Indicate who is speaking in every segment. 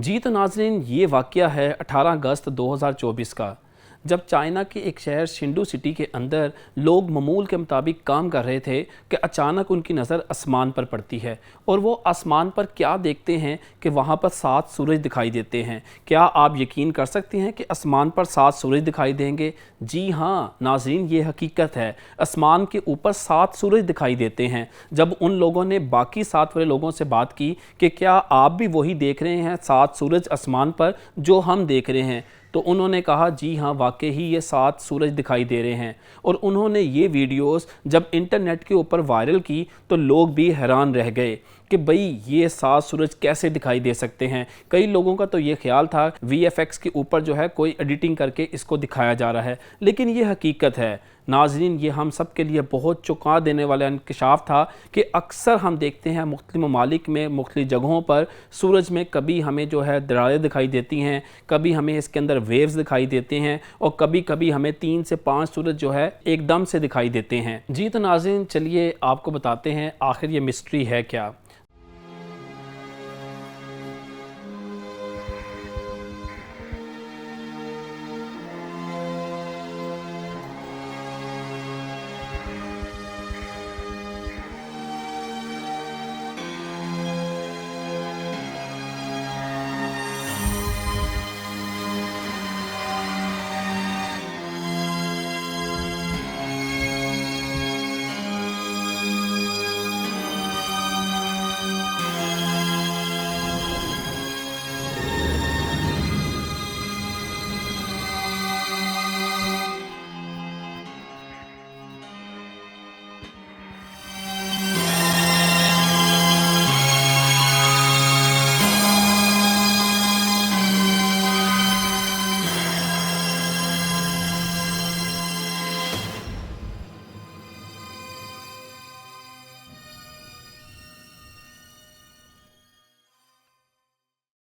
Speaker 1: जी तो नाज़रीन, ये वाक़या है 18 अगस्त 2024 का, जब चाइना के एक शहर शिंडू सिटी के अंदर लोग मामूल के मुताबिक काम कर रहे थे कि अचानक उनकी नज़र आसमान पर पड़ती है और वो आसमान पर क्या देखते हैं कि वहाँ पर 7 सूरज दिखाई देते हैं। क्या आप यकीन कर सकते हैं कि आसमान पर 7 सूरज दिखाई देंगे? जी हाँ नाज़रीन, ये हकीकत है। आसमान के ऊपर 7 सूरज दिखाई देते हैं। जब उन लोगों ने बाकी 7 वाले लोगों से बात की कि क्या आप भी वही देख रहे हैं 7 सूरज आसमान पर जो हम देख रहे हैं, तो उन्होंने कहा जी हाँ वाकई ही ये 7 सूरज दिखाई दे रहे हैं। और उन्होंने ये वीडियोस जब इंटरनेट के ऊपर वायरल की तो लोग भी हैरान रह गए कि भाई ये 7 सूरज कैसे दिखाई दे सकते हैं। कई लोगों का तो ये ख्याल था VFX के ऊपर जो है कोई एडिटिंग करके इसको दिखाया जा रहा है, लेकिन ये हकीकत है। नाज़रीन, ये हम सब के लिए बहुत चौंका देने वाला इंकशाफ था कि अक्सर हम देखते हैं मुख्तलिफ ममालिक में मुख्तलिफ जगहों पर सूरज में कभी हमें जो है दरारें दिखाई देती हैं, कभी हमें इसके अंदर वेव्स दिखाई देते हैं और कभी कभी हमें 3 से 5 सूरज जो है एकदम से दिखाई देते हैं। जी तो नाज़रीन, चलिए आपको बताते हैं आखिर ये मिस्ट्री है क्या।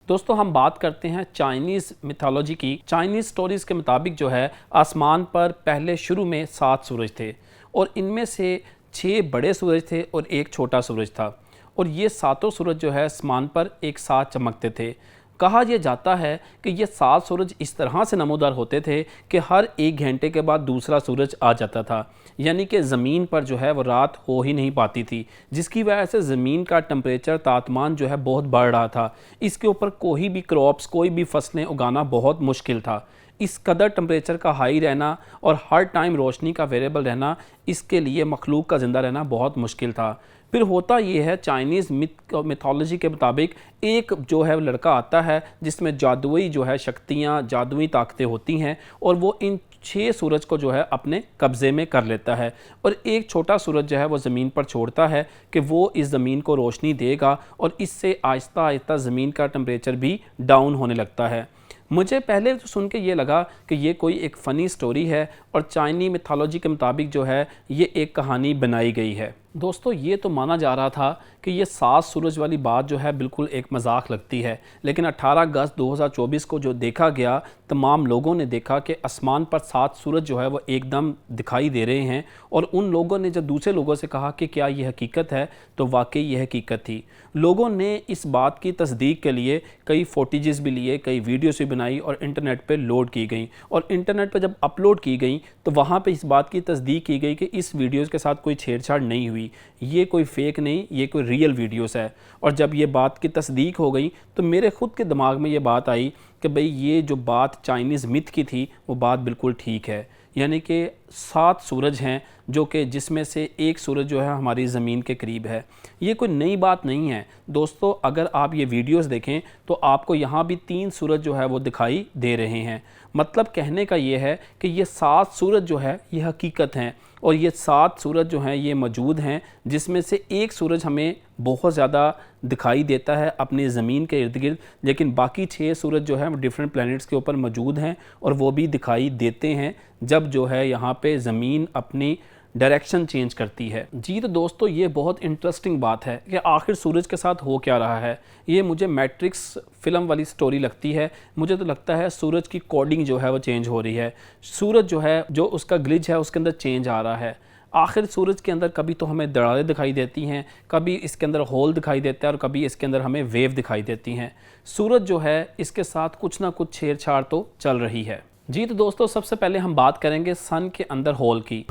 Speaker 1: दोस्तों, हम बात करते हैं चाइनीज़ मिथोलॉजी की। चाइनीज़ स्टोरीज़ के मुताबिक जो है आसमान पर पहले शुरू में 7 सूरज थे और इनमें से 6 बड़े सूरज थे और एक छोटा सूरज था और ये सातों सूरज जो है आसमान पर एक साथ चमकते थे। कहा यह जाता है कि ये 7 सूरज इस तरह से नमूदार होते थे कि हर 1 घंटे के बाद दूसरा सूरज आ जाता था, यानी कि ज़मीन पर जो है वो रात हो ही नहीं पाती थी, जिसकी वजह से ज़मीन का टेम्परेचर तापमान जो है बहुत बढ़ रहा था। इसके ऊपर कोई भी क्रॉप्स कोई भी फसलें उगाना बहुत मुश्किल था। इस कदर टेम्परेचर का हाई रहना और हर टाइम रोशनी का वेरिएबल रहना, इसके लिए मखलूक का ज़िंदा रहना बहुत मुश्किल था। फिर होता ये है, चाइनीज़ मिथोलॉजी के मुताबिक एक जो है लड़का आता है जिसमें जादुई जो है शक्तियाँ, जादुई ताकतें होती हैं और वो इन 6 सूरज को जो है अपने कब्ज़े में कर लेता है और एक छोटा सूरज जो है वो ज़मीन पर छोड़ता है कि वो इस ज़मीन को रोशनी देगा और इससे आहिस्ता आहिस्ता ज़मीन का टेम्परेचर भी डाउन होने लगता है। मुझे पहले तो सुन के ये लगा कि ये कोई एक फ़नी स्टोरी है और चाइनी मिथोलॉजी के मुताबिक जो है ये एक कहानी बनाई गई है। दोस्तों, ये तो माना जा रहा था कि ये 7 सूरज वाली बात जो है बिल्कुल एक मजाक लगती है, लेकिन 18 अगस्त 2024 को जो देखा गया, तमाम लोगों ने देखा कि आसमान पर 7 सूरज जो है वो एकदम दिखाई दे रहे हैं और उन लोगों ने जब दूसरे लोगों से कहा कि क्या ये हकीकत है, तो वाकई ये हकीकत थी। लोगों ने इस बात की तस्दीक के लिए कई फोटेजेस भी लिए, कई वीडियोस भी बनाई और इंटरनेट पे लोड की गई और इंटरनेट पे जब अपलोड की गई तो वहाँ पे इस बात की तस्दीक की गई कि इस वीडियोस के साथ कोई छेड़छाड़ नहीं हुई, ये कोई फेक नहीं, ये कोई रियल वीडियोस है। और जब ये बात की तस्दीक हो गई तो मेरे ख़ुद के दिमाग में ये बात आई कि भाई ये जो बात चाइनीज़ मिथ की थी वो बात बिल्कुल ठीक है। यानी कि 7 सूरज हैं जो कि जिसमें से एक सूरज जो है हमारी ज़मीन के करीब है। ये कोई नई बात नहीं है दोस्तों। अगर आप ये वीडियोस देखें तो आपको यहाँ भी 3 सूरज जो है वो दिखाई दे रहे हैं। मतलब कहने का ये है कि ये 7 सूरज जो है ये हकीकत हैं और ये 7 सूरज जो हैं ये मौजूद हैं, जिसमें से एक सूरज हमें बहुत ज़्यादा दिखाई देता है अपनी ज़मीन के इर्द गिर्द, लेकिन बाकी 6 सूरज जो है वो डिफरेंट प्लैनेट्स के ऊपर मौजूद हैं और वो भी दिखाई देते हैं जब जो है यहाँ पे ज़मीन अपनी डायरेक्शन चेंज करती है। जी तो दोस्तों, ये बहुत इंटरेस्टिंग बात है कि आखिर सूरज के साथ हो क्या रहा है। ये मुझे मैट्रिक्स फिल्म वाली स्टोरी लगती है। मुझे तो लगता है सूरज की कोडिंग जो है वो चेंज हो रही है। सूरज जो है, जो उसका ग्लिच है उसके अंदर चेंज आ रहा है। आखिर सूरज के अंदर कभी तो हमें दरारें दिखाई देती हैं, कभी इसके अंदर होल दिखाई देता है और कभी इसके अंदर हमें वेव दिखाई देती हैं। सूरज जो है इसके साथ कुछ ना कुछ छेड़छाड़ तो चल रही है। जी तो दोस्तों, सबसे पहले हम बात करेंगे सन के अंदर होल की।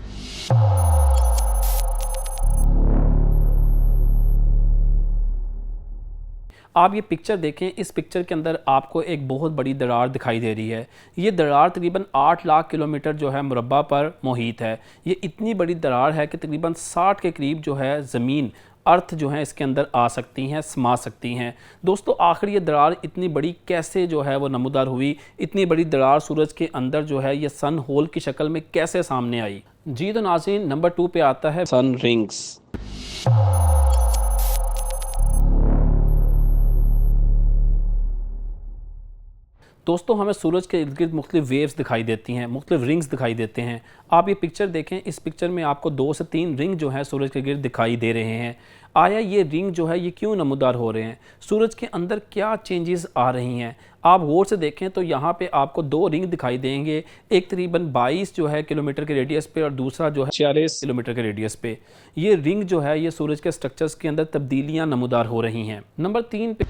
Speaker 1: आप ये पिक्चर देखें, इस पिक्चर के अंदर आपको एक बहुत बड़ी दरार दिखाई दे रही है। ये दरार तकरीबन 8 लाख किलोमीटर जो है मुरब्बा पर मुहित है। ये इतनी बड़ी दरार है कि तकरीबन 60 के करीब जो है ज़मीन अर्थ जो है इसके अंदर आ सकती हैं, समा सकती हैं। दोस्तों, आखिर ये दरार इतनी बड़ी कैसे जो है वो नमूदार हुई? इतनी बड़ी दरार सूरज के अंदर जो है ये सन होल की शक्ल में कैसे सामने आई? जी तो नाज़रीन, नंबर 2 पे आता है सन रिंग्स। दोस्तों, हमें सूरज के इर्द गिर्द मुख्तलिफ वेव्स दिखाई देती हैं, मुख्तलिफ रिंग्स दिखाई देते हैं। आप ये पिक्चर देखें, इस पिक्चर में आपको 2 से 3 रिंग जो है सूरज के गिर्द दिखाई दे रहे हैं। आया ये रिंग जो है ये क्यों नमूदार हो रहे हैं? सूरज के अंदर क्या चेंजेस आ रही हैं? आप गौर से देखें तो यहाँ पे आपको 2 रिंग दिखाई देंगे, एक तकरीबन 22 जो है किलोमीटर के रेडियस पे और दूसरा जो है 46 किलोमीटर के रेडियस पे। ये रिंग जो है ये सूरज के स्ट्रक्चर्स के अंदर तब्दीलियाँ नमूदार हो रही हैं। नंबर 3 पे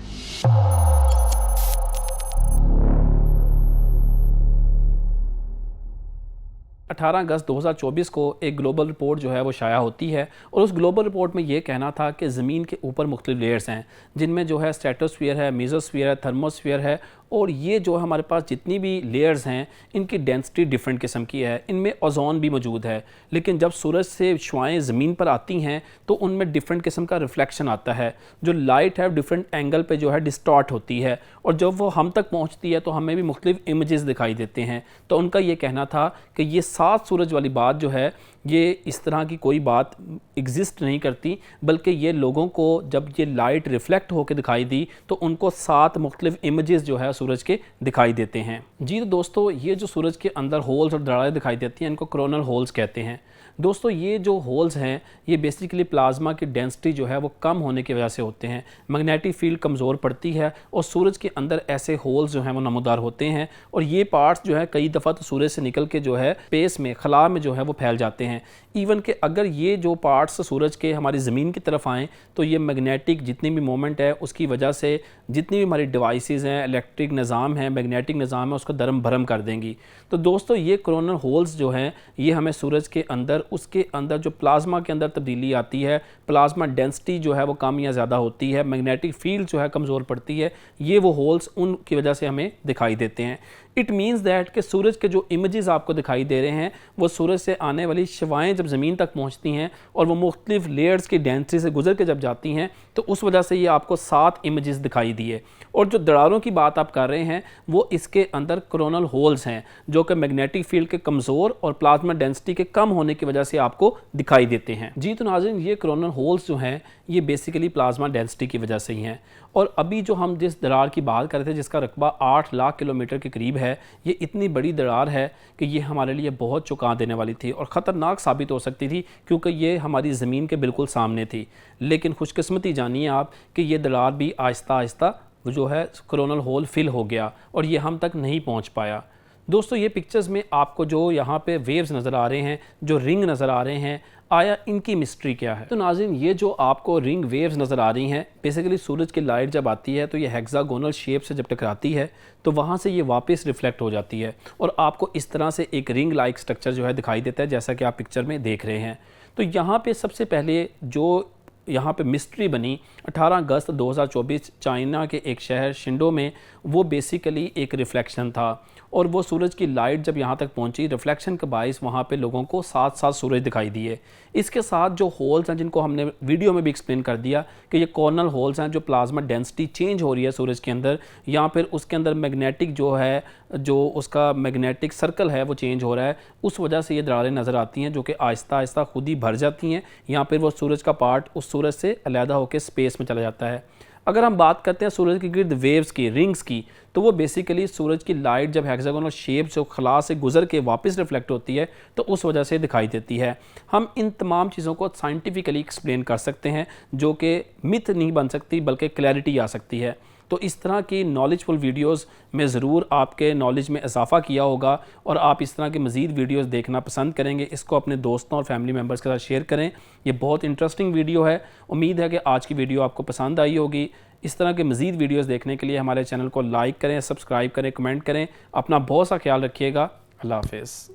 Speaker 1: 18 अगस्त 2024 को एक ग्लोबल रिपोर्ट जो है वो शाया होती है और उस ग्लोबल रिपोर्ट में ये कहना था कि ज़मीन के ऊपर मुख्तलिफ लेयर्स हैं, जिनमें जो है स्ट्रेटोस्फीयर है, मेसोस्फीयर है, थर्मोस्फीयर है, और ये जो हमारे पास जितनी भी लेयर्स हैं इनकी डेंसिटी डिफरेंट किस्म की है। इनमें ओजोन भी मौजूद है, लेकिन जब सूरज से शुआएँ ज़मीन पर आती हैं तो उनमें डिफरेंट किस्म का रिफ्लेक्शन आता है। जो लाइट है डिफरेंट एंगल पे जो है डिस्टॉर्ट होती है और जब वो हम तक पहुंचती है तो हमें भी मुख्तलिफ इमेजेस दिखाई देते हैं। तो उनका ये कहना था कि ये 7 सूरज वाली बात जो है ये इस तरह की कोई बात एग्जिस्ट नहीं करती, बल्कि ये लोगों को जब ये लाइट रिफ्लेक्ट होकर दिखाई दी तो उनको 7 मुख्तलिफ इमेजेस जो है सूरज के दिखाई देते हैं। जी तो दोस्तों, ये जो सूरज के अंदर होल्स और दरारें दिखाई देती हैं इनको कोरोनल होल्स कहते हैं। दोस्तों, ये जो होल्स हैं ये बेसिकली प्लाज्मा की डेंसिटी जो है वो कम होने की वजह से होते हैं। मैग्नेटिक फील्ड कमज़ोर पड़ती है और सूरज के अंदर ऐसे होल्स जो हैं वो नमूदार होते हैं और ये पार्ट्स जो है कई दफ़ा तो सूरज से निकल के जो है स्पेस में, खला में जो है वो फैल जाते हैं। इवन कि अगर ये जो पार्ट्स सूरज के हमारी ज़मीन की तरफ आएँ तो ये मैग्नेटिक जितनी भी मोमेंट है उसकी वजह से जितनी भी हमारी डिवाइसेस हैं, इलेक्ट्रिक निज़ाम है, मैग्नेटिक निज़ाम है, उसको दरम भरम कर देंगी। तो दोस्तों, ये कोरोनल होल्स जो हैं ये हमें सूरज के अंदर, उसके अंदर जो प्लाज्मा के अंदर तब्दीली आती है, प्लाज्मा डेंसिटी जो है वो कम या ज़्यादा होती है, मैग्नेटिक फील्ड जो है कमज़ोर पड़ती है, ये वो होल्स उनकी वजह से हमें दिखाई देते हैं। इट मीन्स दैट कि सूरज के जो इमेजेस आपको दिखाई दे रहे हैं वो सूरज से आने वाली शवाएँ जब ज़मीन तक पहुँचती हैं और वो मुख्तलिफ लेयर्स की डेंसिटी से गुजर के जब जाती हैं तो उस वजह से ये आपको 7 इमेजेस दिखाई दिए। और जो दरारों की बात आप कर रहे हैं वो इसके अंदर कोरोनल होल्स हैं जो कि मैग्नेटिक फील्ड के कमज़ोर और प्लाज्मा डेंसिटी के कम होने की वजह से आपको दिखाई देते हैं। जी तो नाज़रीन, ये कोरोनल होल्स जो हैं ये बेसिकली प्लाज्मा डेंसिटी की वजह से ही हैं। और अभी जो हम जिस दरार की बात कर रहे थे जिसका रकबा 8 लाख किलोमीटर के करीब है, ये इतनी बड़ी दरार है कि ये हमारे लिए बहुत चौंका देने वाली थी और ख़तरनाक साबित हो सकती थी क्योंकि ये हमारी ज़मीन के बिल्कुल सामने थी। लेकिन खुशकिस्मती जानिए आप कि ये दरार भी आहिस्ता आहिस्ता जो है कोरोनल होल फिल हो गया और ये हम तक नहीं पहुंच पाया। दोस्तों, ये पिक्चर्स में आपको जो यहाँ पे वेव्स नज़र आ रहे हैं, जो रिंग नज़र आ रहे हैं, आया इनकी मिस्ट्री क्या है? तो नाज़रीन, ये जो आपको रिंग वेव्स नज़र आ रही हैं बेसिकली सूरज की लाइट जब आती है तो ये हेक्सागोनल शेप से जब टकराती है तो वहाँ से ये वापस रिफ्लेक्ट हो जाती है और आपको इस तरह से एक रिंग लाइक स्ट्रक्चर जो है दिखाई देता है, जैसा कि आप पिक्चर में देख रहे हैं। तो यहाँ पे सबसे पहले जो यहाँ पे मिस्ट्री बनी 18 अगस्त 2024 चाइना के एक शहर शिंडो में, वो बेसिकली एक रिफ्लेक्शन था और वो सूरज की लाइट जब यहाँ तक पहुँची, रिफ्लेक्शन के बायस वहाँ पे लोगों को 7 सूरज दिखाई दिए। इसके साथ जो होल्स हैं जिनको हमने वीडियो में भी एक्सप्लेन कर दिया कि ये कॉर्नल होल्स हैं, जो प्लाज्मा डेंसिटी चेंज हो रही है सूरज के अंदर या फिर उसके अंदर मैग्नेटिक जो है, जो उसका मैग्नेटिक सर्कल है वो चेंज हो रहा है, उस वजह से ये दरारें नज़र आती हैं जो कि आहिस्ता आहिस्ता खुद ही भर जाती हैं या फिर वो सूरज का पार्ट उस सूरज से अलहदा होकर स्पेस में चला जाता है। अगर हम बात करते हैं सूरज के गिर्द वेव्स की, रिंग्स की, तो वो बेसिकली सूरज की लाइट जब हेक्सागोनल शेप जो खला से गुजर के वापस रिफ्लेक्ट होती है तो उस वजह से दिखाई देती है। हम इन तमाम चीज़ों को साइंटिफिकली एक्सप्लेन कर सकते हैं जो कि मिथ नहीं बन सकती बल्कि क्लैरिटी आ सकती है। तो इस तरह की नॉलेजफुल वीडियोस में ज़रूर आपके नॉलेज में इजाफा किया होगा और आप इस तरह के मज़ीद वीडियोस देखना पसंद करेंगे। इसको अपने दोस्तों और फैमिली मेम्बर्स के साथ शेयर करें। ये बहुत इंटरेस्टिंग वीडियो है। उम्मीद है कि आज की वीडियो आपको पसंद आई होगी। इस तरह के मज़ीद वीडियोस देखने के लिए हमारे चैनल को लाइक करें, सब्सक्राइब करें, कमेंट करें। अपना बहुत सा ख्याल रखिएगा। अल्लाह हाफ़िज़।